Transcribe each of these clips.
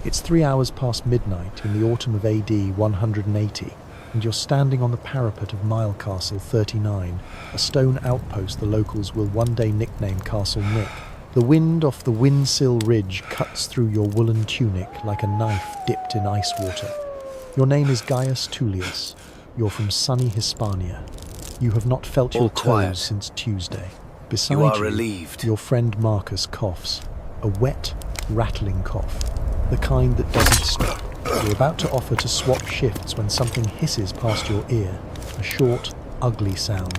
It's 3 hours past midnight in the autumn of AD 180, and you're standing on the parapet of Milecastle 39, a stone outpost the locals will one day nickname Castle Nick. The wind off the windsill ridge cuts through your woolen tunic like a knife dipped in ice water. Your name is Gaius Tullius. You're from sunny Hispania. You have not felt your toes since Tuesday. Beside you, relieved. Your friend Marcus coughs. A wet, rattling cough. The kind that doesn't stop. You're about to offer to swap shifts when something hisses past your ear. A short, ugly sound.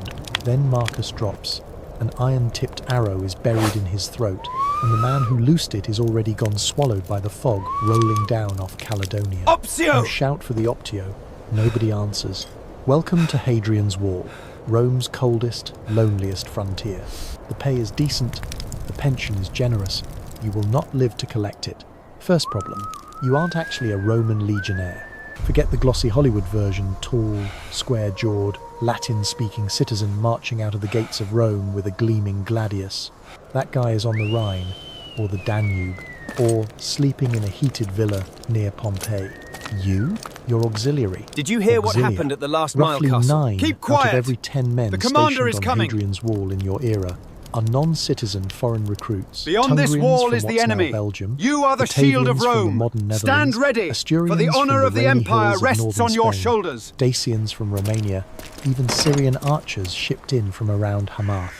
Then Marcus drops. An iron-tipped arrow is buried in his throat, and the man who loosed it is already gone swallowed by the fog rolling down off Caledonia. Optio! You shout for the Optio. Nobody answers. Welcome to Hadrian's Wall, Rome's coldest, loneliest frontier. The pay is decent, the pension is generous. You will not live to collect it. First problem, you aren't actually a Roman legionnaire. Forget the glossy Hollywood version, tall, square-jawed, Latin-speaking citizen marching out of the gates of Rome with a gleaming gladius. That guy is on the Rhine, or the Danube, or sleeping in a heated villa near Pompeii. You're auxiliary. Did you hear Auxilia. what happened at the last Roughly Milecastle? 9 Keep quiet! out of every 10 men The commander stationed is on coming. Hadrian's Wall in your era are non-citizen foreign recruits. Beyond this Tungrians wall from is the what's now enemy. Belgium, You are the shield of Batavians from the Rome. modern Netherlands, Stand ready, Asturians for the honour from of the rainy empire hills of rests northern on your Spain, shoulders. Dacians from Romania, even Syrian archers shipped in from around Hamath.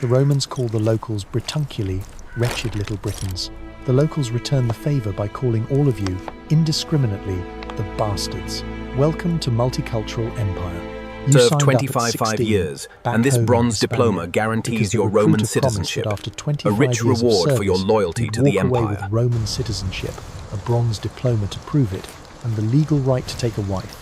The Romans call the locals Britunculi, wretched little Britons. The locals return the favour by calling all of you, indiscriminately, the bastards. Welcome to multicultural empire. You Served signed up at 25 years, back and this home in bronze Hispania, diploma guarantees because the your Roman recruiter promised citizenship, that after a 25 rich years of reward for your service, loyalty you'd to the walk away empire. with Roman citizenship, a bronze diploma to prove it, and the legal right to take a wife.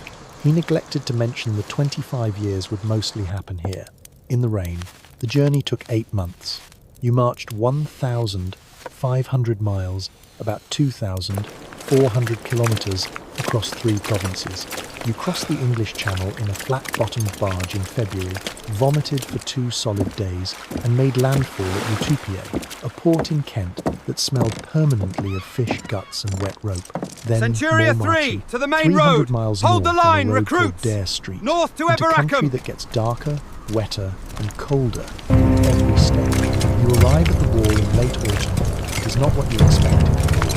He neglected to mention the 25 years would mostly happen here. In the rain, the journey took 8 months. You marched 1,500 miles, about 2,400 kilometres across 3 provinces. You crossed the English Channel in a flat-bottomed barge in February, vomited for 2 solid days, and made landfall at Utupiae, a port in Kent that smelled permanently of fish guts and wet rope. Then Centuria more 3, marching, to the main 300 road! miles Hold the north on a line, road called recruits! Dare Street, North to into country Eberacum! that gets darker, wetter, and colder at every step. You arrive at the wall in late autumn. It is not what you expected.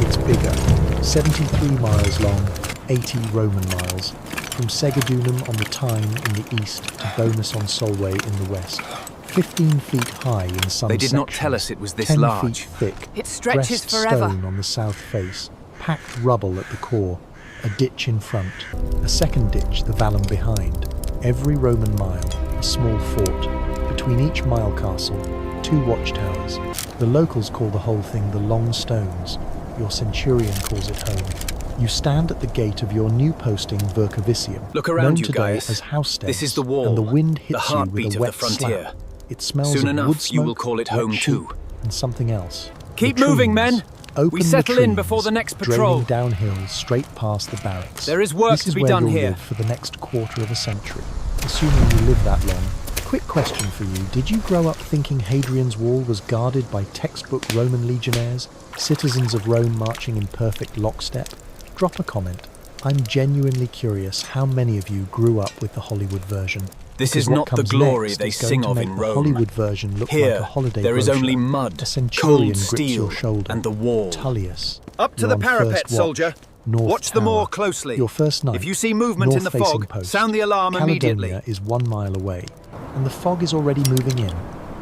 It's bigger, 73 miles long, 80 Roman miles, from Segedunum on the Tyne in the east to Bomus on Solway in the west. 15 feet high in some They did not sections, tell us it was this 10 large. feet thick, It stretches dressed forever. stone on the south face, packed rubble at the core, a ditch in front, a second ditch, the vallum behind. Every Roman mile, a small fort. Between each Milecastle, 2 watchtowers. The locals call the whole thing the Long Stones. Your centurion calls it home. You stand at the gate of your new posting Vercovicium, Look around known you, today Gaius. as House Days, This is the wall, and the wind the hits you heartbeat with a of wet the frontier. slap. It smells Soon of enough, wood you smoke, will call it wet home sheep, too. and something else. Keep Latrines. moving, men! Open We settle in latrines, before the next patrol. draining downhill straight past the barracks. There is work this to is be where done you'll here. live for the next quarter of a century, assuming you live that long. Quick question for you. Did you grow up thinking Hadrian's Wall was guarded by textbook Roman legionnaires, citizens of Rome marching in perfect lockstep? Drop a comment. I'm genuinely curious how many of you grew up with the Hollywood version. This Because is what not the comes glory next they is going sing to of make in the Rome. Hollywood version look Here, like a holiday there is brochure. only mud, A centurion cold grips steel, your shoulder. and the wall. Tullius. Up to You're the on parapet, first watch. soldier. North Watch the Tower. moor closely. Your first night. If you see movement in the north-facing fog, post. sound the alarm immediately. Caledonia is 1 mile away, and the fog is already moving in.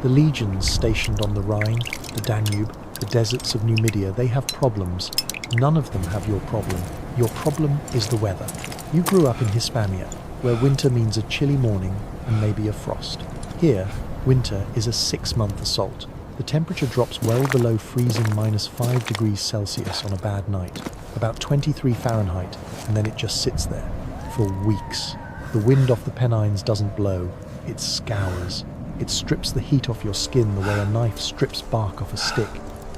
The legions stationed on the Rhine, the Danube, the deserts of Numidia, they have problems. None of them have your problem. Your problem is the weather. You grew up in Hispania, where winter means a chilly morning and maybe a frost. Here, winter is a 6-month assault. The temperature drops well below freezing -5 degrees Celsius on a bad night, about 23 Fahrenheit, and then it just sits there for weeks. The wind off the Pennines doesn't blow, it scours. It strips the heat off your skin the way a knife strips bark off a stick,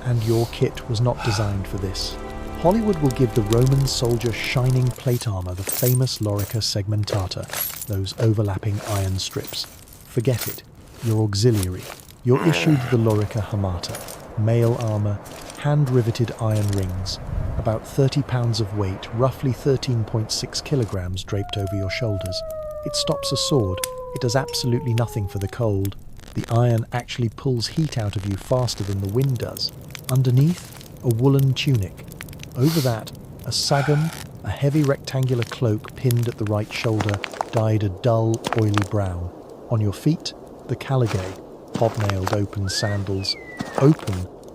and your kit was not designed for this. Hollywood will give the Roman soldier shining plate armor, the famous lorica segmentata, those overlapping iron strips. Forget it. You're auxiliary. You're issued the lorica hamata, mail armor, hand-riveted iron rings. about 30 pounds of weight, roughly 13.6 kilograms draped over your shoulders. It stops a sword. It does absolutely nothing for the cold. The iron actually pulls heat out of you faster than the wind does. Underneath, a woolen tunic. Over that, a sagum, a heavy rectangular cloak pinned at the right shoulder, dyed a dull, oily brown. On your feet, the caligay, hobnailed open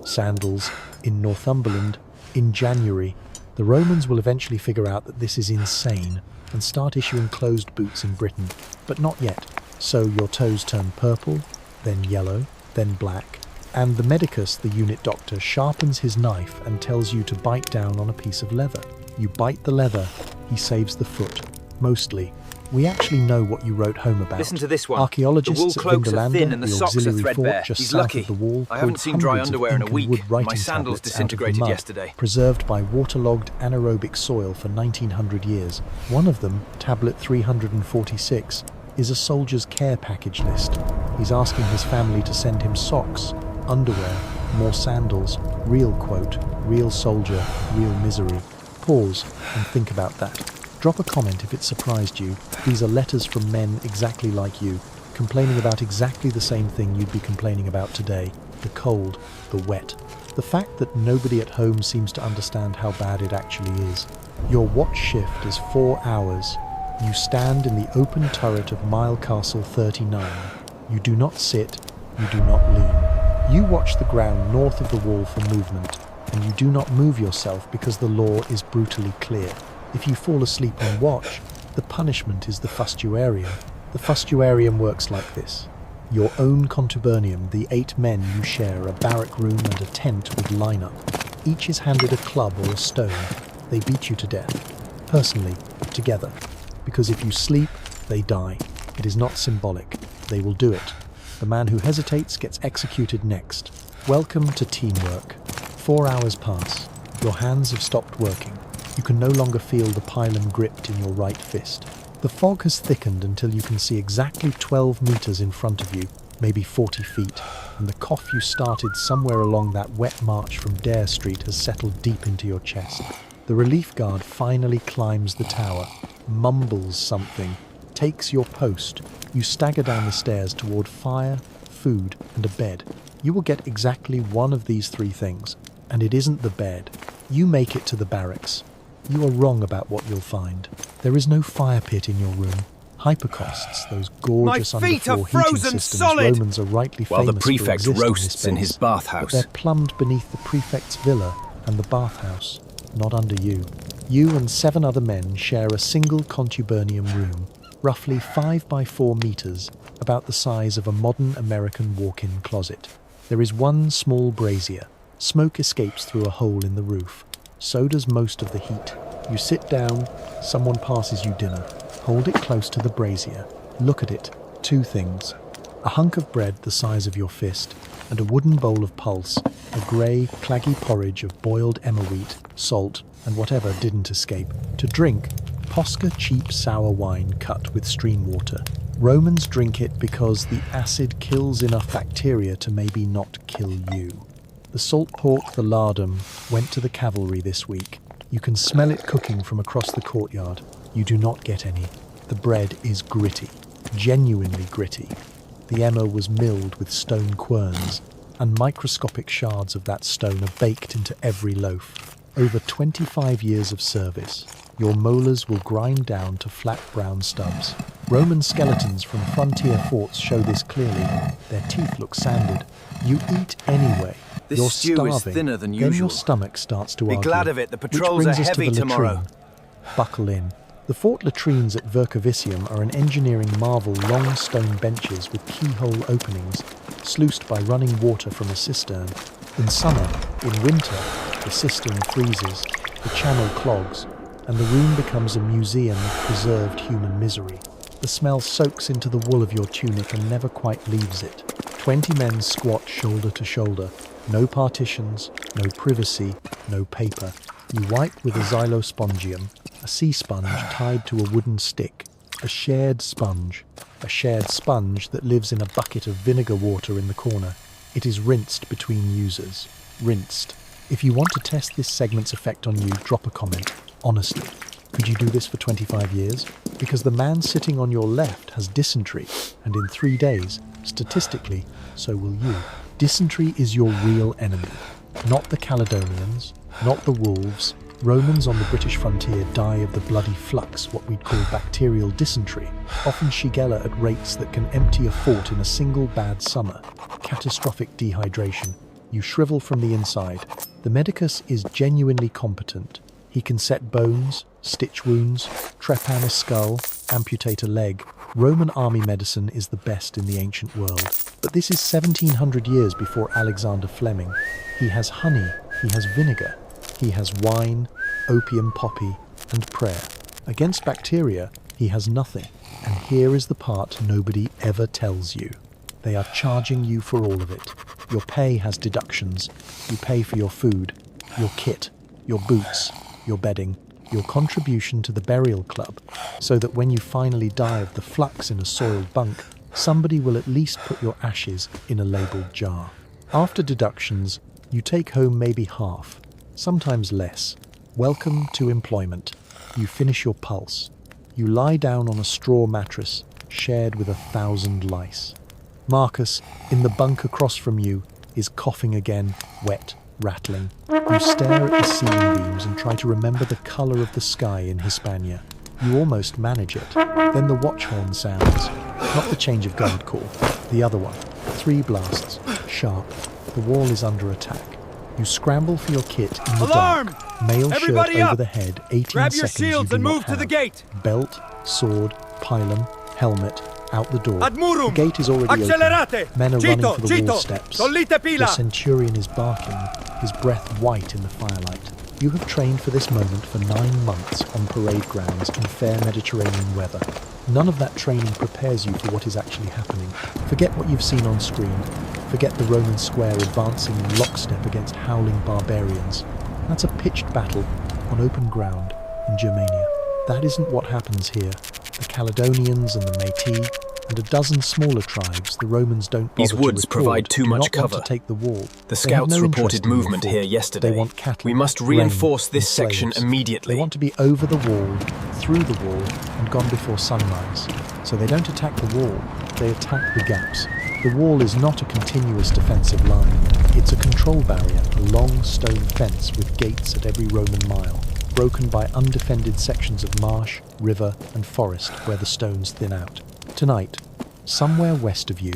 sandals in Northumberland in January. The Romans will eventually figure out that this is insane and start issuing closed boots in Britain, but not yet. So your toes turn purple, then yellow, then black, and the medicus, the unit doctor, sharpens his knife and tells you to bite down on a piece of leather. You bite the leather, he saves the foot. Mostly. We actually know what you wrote home about. Listen to this one. Archaeologists The wool cloaks at are thin Vindolanda, and the the socks are auxiliary threadbare. fort just He's south lucky. of the wall, I haven't pulled seen dry hundreds of underwear in a ink and week. wood writing My sandals tablets out of the disintegrated mud, yesterday. preserved by waterlogged anaerobic soil for 1900 years. One of them, tablet 346, is a soldier's care package list. He's asking his family to send him socks, underwear, more sandals, real quote, real soldier, real misery. Pause and think about that. Drop a comment if it surprised you. These are letters from men exactly like you, complaining about exactly the same thing you'd be complaining about today. The cold, the wet. The fact that nobody at home seems to understand how bad it actually is. Your watch shift is 4 hours. You stand in the open turret of Milecastle 39. You do not sit, you do not lean. You watch the ground north of the wall for movement, and you do not move yourself because the law is brutally clear. If you fall asleep on watch, the punishment is the fustuarium. The fustuarium works like this. Your own contubernium, the 8 men you share a barrack room and a tent with line-up. Each is handed a club or a stone. They beat you to death. Personally, together. Because if you sleep, they die. It is not symbolic. They will do it. The man who hesitates gets executed next. Welcome to teamwork. 4 hours pass. Your hands have stopped working. You can no longer feel the pylon gripped in your right fist. The fog has thickened until you can see exactly 12 meters in front of you, maybe 40 feet, and the cough you started somewhere along that wet march from Dare Street has settled deep into your chest. The relief guard finally climbs the tower, mumbles something, takes your post. You stagger down the stairs toward fire, food, and a bed. You will get exactly one of these 3 things, and it isn't the bed. You make it to the barracks. You are wrong about what you'll find. There is no fire pit in your room. Hypercosts, those gorgeous My feet underfloor are heating frozen systems solid! Romans are rightly While famous the for prefect existing roasts in base, his but bathhouse. they're plumbed beneath the prefect's villa and the bathhouse, not under you. You and 7 other men share a single contubernium room, roughly 5 by 4 meters, about the size of a modern American walk-in closet. There is one small brazier. Smoke escapes through a hole in the roof. So does most of the heat. You sit down, someone passes you dinner. Hold it close to the brazier. Look at it. 2 things. A hunk of bread the size of your fist, and a wooden bowl of pulse, a grey, claggy porridge of boiled emmer wheat, salt, and whatever didn't escape. To drink, Posca cheap sour wine cut with stream water. Romans drink it because the acid kills enough bacteria to maybe not kill you. The salt pork, the lardum, went to the cavalry this week. You can smell it cooking from across the courtyard. You do not get any. The bread is gritty, genuinely gritty. The emmer was milled with stone querns, and microscopic shards of that stone are baked into every loaf. Over 25 years of service, your molars will grind down to flat brown stubs. Roman skeletons from frontier forts show this clearly. Their teeth look sanded. You eat anyway. This You're stew starving. is thinner than Then usual. your stomach starts to Be argue. glad of it, the Which patrols brings are us to heavy the tomorrow. latrine. Buckle in. The fort latrines at Vercovicium are an engineering marvel, long stone benches with keyhole openings, sluiced by running water from a cistern. In summer, in winter, the cistern freezes, the channel clogs, and the room becomes a museum of preserved human misery. The smell soaks into the wool of your tunic and never quite leaves it. 20 men squat shoulder to shoulder. No partitions, no privacy, no paper. You wipe with a xylospongium, a sea sponge tied to a wooden stick. A shared sponge that lives in a bucket of vinegar water in the corner. It is rinsed between users. Rinsed. If you want to test this segment's effect on you, drop a comment. Honestly, could you do this for 25 years? Because the man sitting on your left has dysentery, and in 3 days, statistically, so will you. Dysentery is your real enemy. Not the Caledonians, not the wolves. Romans on the British frontier die of the bloody flux, what we'd call bacterial dysentery, often Shigella at rates that can empty a fort in a single bad summer. Catastrophic dehydration. You shrivel from the inside. The medicus is genuinely competent. He can set bones, stitch wounds, trepan a skull, amputate a leg. Roman army medicine is the best in the ancient world. But this is 1700 years before Alexander Fleming. He has honey, he has vinegar, he has wine, opium poppy, and prayer. Against bacteria, he has nothing. And here is the part nobody ever tells you. They are charging you for all of it. Your pay has deductions. You pay for your food, your kit, your boots, your bedding, your contribution to the burial club, so that when you finally die of the flux in a soiled bunk, somebody will at least put your ashes in a labelled jar. After deductions, you take home maybe half, sometimes less. Welcome to employment. You finish your pulse. You lie down on a straw mattress, shared with 1,000 lice. Marcus, in the bunk across from you, is coughing again, wet, rattling. You stare at the ceiling beams and try to remember the colour of the sky in Hispania. You almost manage it. Then the watch horn sounds. Not the change of guard call, the other one. 3 blasts, sharp. The wall is under attack. You scramble for your kit in the Alarm! dark. Mail Everybody shirt up! over the head, 18 Grab your seconds shields you do and not move to the have. gate. Belt, sword, pilum, helmet, out the door. Ad murum! The gate is already Accelerate! open. Men are running for the Cito! wall steps. Solite pila! The centurion is barking, his breath white in the firelight. You have trained for this moment for 9 months on parade grounds in fair Mediterranean weather. None of that training prepares you for what is actually happening. Forget what you've seen on screen. Forget the Roman square advancing in lockstep against howling barbarians. That's a pitched battle on open ground in Germania. That isn't what happens here. The Caledonians and the Métis and a dozen smaller tribes the Romans don't bother These woods to record, provide too do much not cover. want to take the wall. The They have scouts no reported interest in your movement fort. here yesterday. They want cattle. We must grain, reinforce this and section slaves. immediately. They want to be over the wall, through the wall, and gone before sunrise. So they don't attack the wall, they attack the gaps. The wall is not a continuous defensive line. It's a control barrier, a long stone fence with gates at every Roman mile, broken by undefended sections of marsh, river, and forest where the stones thin out. Tonight, somewhere west of you,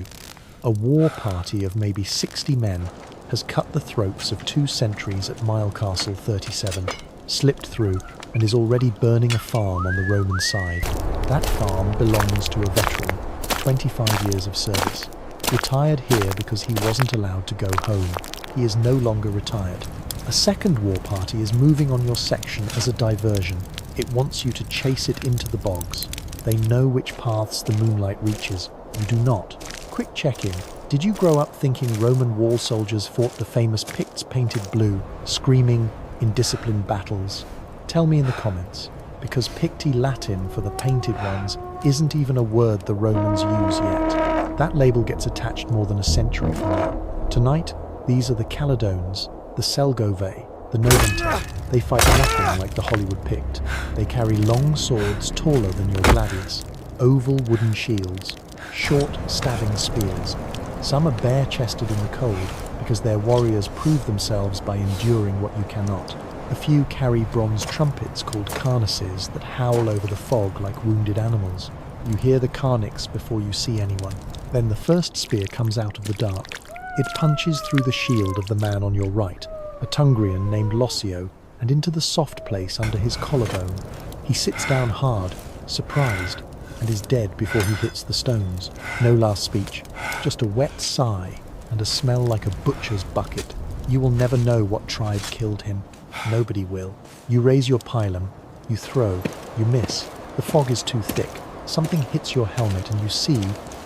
a war party of maybe 60 men has cut the throats of 2 sentries at Milecastle 37, slipped through, and is already burning a farm on the Roman side. That farm belongs to a veteran, 25 years of service. Retired here because he wasn't allowed to go home. He is no longer retired. A second war party is moving on your section as a diversion. It wants you to chase it into the bogs. They know which paths the moonlight reaches. You do not. Quick check-in. Did you grow up thinking Roman wall soldiers fought the famous Picts painted blue, screaming in disciplined battles? Tell me in the comments, because Picti Latin for the painted ones isn't even a word the Romans use yet. That label gets attached more than a century from now. Tonight, these are the Caledones, the Selgovae, the Noventae. They fight nothing like the Hollywood Pict. They carry long swords taller than your gladius, oval wooden shields, short stabbing spears. Some are bare-chested in the cold because their warriors prove themselves by enduring what you cannot. A few carry bronze trumpets called carnices that howl over the fog like wounded animals. You hear the carnix before you see anyone. Then the first spear comes out of the dark. It punches through the shield of the man on your right, a Tungrian named Lossio, and into the soft place under his collarbone. He sits down hard, surprised, and is dead before he hits the stones. No last speech, just a wet sigh and a smell like a butcher's bucket. You will never know what tribe killed him. Nobody will. You raise your pilum, you throw, you miss. The fog is too thick. Something hits your helmet and you see,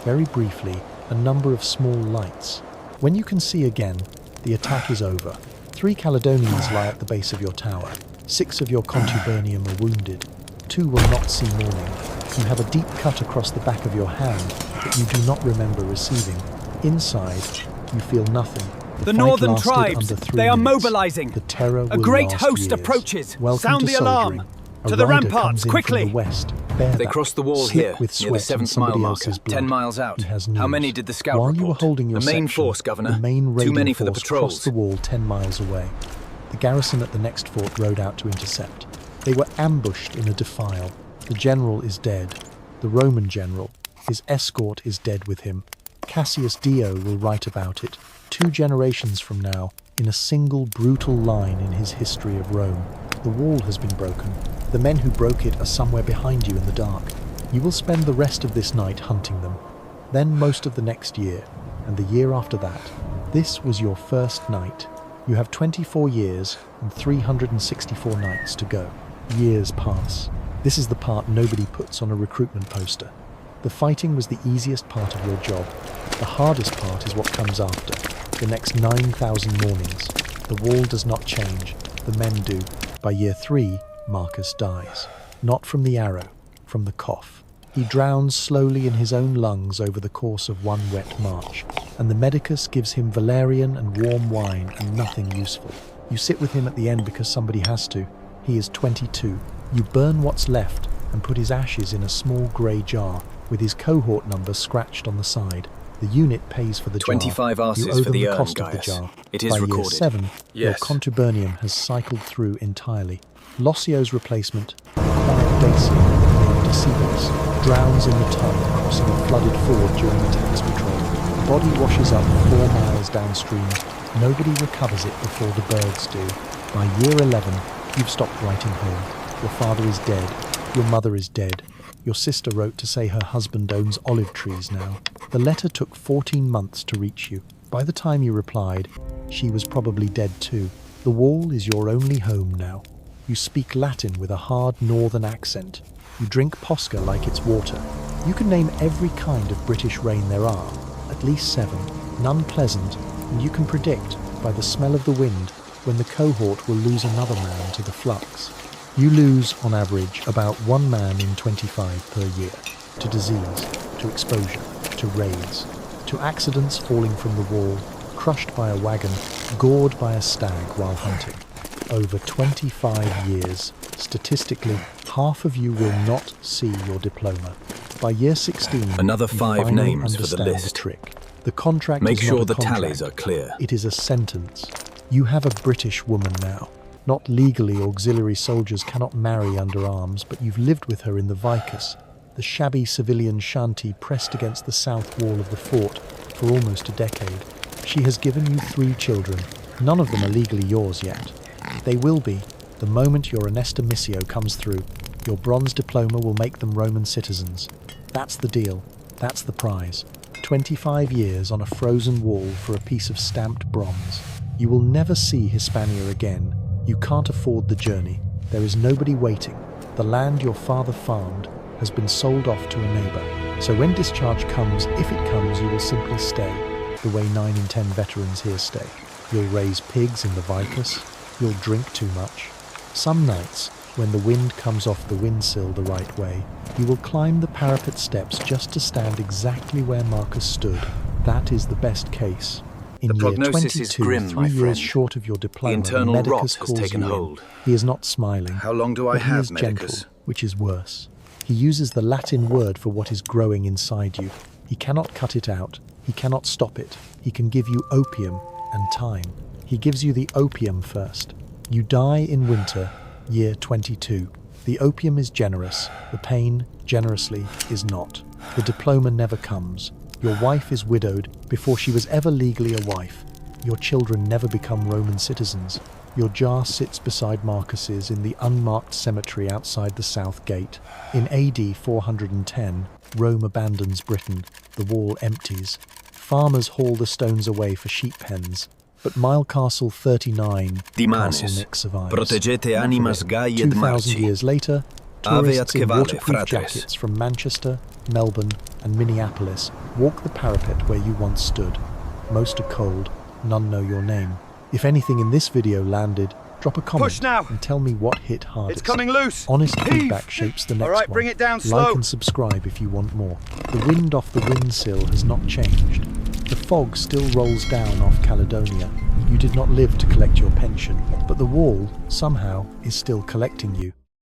very briefly, a number of small lights. When you can see again, the attack is over. 3 Caledonians lie at the base of your tower. 6 of your contubernium are wounded. 2 will not see morning. You have a deep cut across the back of your hand that you do not remember receiving. Inside, you feel nothing. The fight northern lasted tribes, under 3 they are minutes. mobilizing. The terror A will great last host years. approaches. Welcome Sound to the alarm. soldiering. A To the rider ramparts, comes in quickly. From the west, They bareback, crossed the wall slick here, with near the sweat and 7th mile somebody marker, else's blood. 10 miles out. He has How news. many did the scout While report? you were holding your The main section, force, Governor. the main Too raiding many for the force patrols. crossed the wall 10 miles away. The garrison at the next fort rode out to intercept. They were ambushed in a defile. The general is dead. The Roman general. His escort is dead with him. Cassius Dio will write about it, 2 generations from now, in a single brutal line in his history of Rome. The wall has been broken. The men who broke it are somewhere behind you in the dark. You will spend the rest of this night hunting them, then most of the next year, and the year after that. This was your first night. You have 24 years and 364 nights to go. Years pass. This is the part nobody puts on a recruitment poster. The fighting was the easiest part of your job. The hardest part is what comes after. The next 9,000 mornings. The wall does not change. The men do. By year 3, Marcus dies. Not from the arrow, from the cough. He drowns slowly in his own lungs over the course of one wet march, and the medicus gives him valerian and warm wine and nothing useful. You sit with him at the end because somebody has to. He is 22. You burn what's left and put his ashes in a small grey jar with his cohort number scratched on the side. The unit pays for the 25 jar. arses You owe for them the the urn, cost of the Gaius. jar. It is By recorded. year 7, your Yes. contubernium has cycled through entirely. Locio's replacement, quiet Dacian, named Decimus, drowns in the Tyne crossing a flooded ford during the tax patrol. The body washes up 4 miles downstream. Nobody recovers it before the birds do. By year 11, you've stopped writing home. Your father is dead. Your mother is dead. Your sister wrote to say her husband owns olive trees now. The letter took 14 months to reach you. By the time you replied, she was probably dead too. The wall is your only home now. You speak Latin with a hard northern accent. You drink Posca like it's water. You can name every kind of British rain there are, at least 7, none pleasant, and you can predict, by the smell of the wind, when the cohort will lose another man to the flux. You lose, on average, about 1 man in 25 per year, to disease, to exposure, to raids, to accidents falling from the wall, crushed by a wagon, gored by a stag while hunting. Over 25 years, statistically, half of you will not see your diploma. By year 16, Another you 5 finally names for the understand list. trick. The contract Make is sure not a the contract. tallies are clear. It is a sentence. You have a British woman now. Not legally, auxiliary soldiers cannot marry under arms, but you've lived with her in the vicus, the shabby civilian shanty pressed against the south wall of the fort, for almost a decade. She has given you 3 children. None of them are legally yours yet. They will be, the moment your Anesta Missio comes through. Your bronze diploma will make them Roman citizens. That's the deal. That's the prize. 25 years on a frozen wall for a piece of stamped bronze. You will never see Hispania again. You can't afford the journey. There is nobody waiting. The land your father farmed has been sold off to a neighbour. So when discharge comes, if it comes, you will simply stay, the way 9 in 10 veterans here stay. You'll raise pigs in the vicus. You'll drink too much. Some nights, when the wind comes off the windsill the right way, you will climb the parapet steps just to stand exactly where Marcus stood. That is the best case. In The year prognosis 22, is grim, 3 my years friend. short of your diploma, internal Medicus rot has calls taken you in. hold. He is not smiling. How long do I but he have, is gentle, Medicus? which is worse. He uses the Latin word for what is growing inside you. He cannot cut it out. He cannot stop it. He can give you opium and time. He gives you the opium first. You die in winter, year 22. The opium is generous. The pain, generously, is not. The diploma never comes. Your wife is widowed before she was ever legally a wife. Your children never become Roman citizens. Your jar sits beside Marcus's in the unmarked cemetery outside the south gate. In AD 410, Rome abandons Britain. The wall empties. Farmers haul the stones away for sheep pens. But Milecastle 39, Dimanes, Castle Nick survives. protegete animas Gai et 2,000 marci. years later, Ave tourists at in cavalli, waterproof fratres. jackets from Manchester, Melbourne and Minneapolis walk the parapet where you once stood. Most are cold, none know your name. If anything in this video landed, drop a comment Push now. and tell me what hit hardest. It's coming loose. Honest Heave. feedback shapes the next All right, one. bring it down Like slow. and subscribe if you want more. The wind off the windsill has not changed. The fog still rolls down off Caledonia. You did not live to collect your pension, but the wall, somehow, is still collecting you.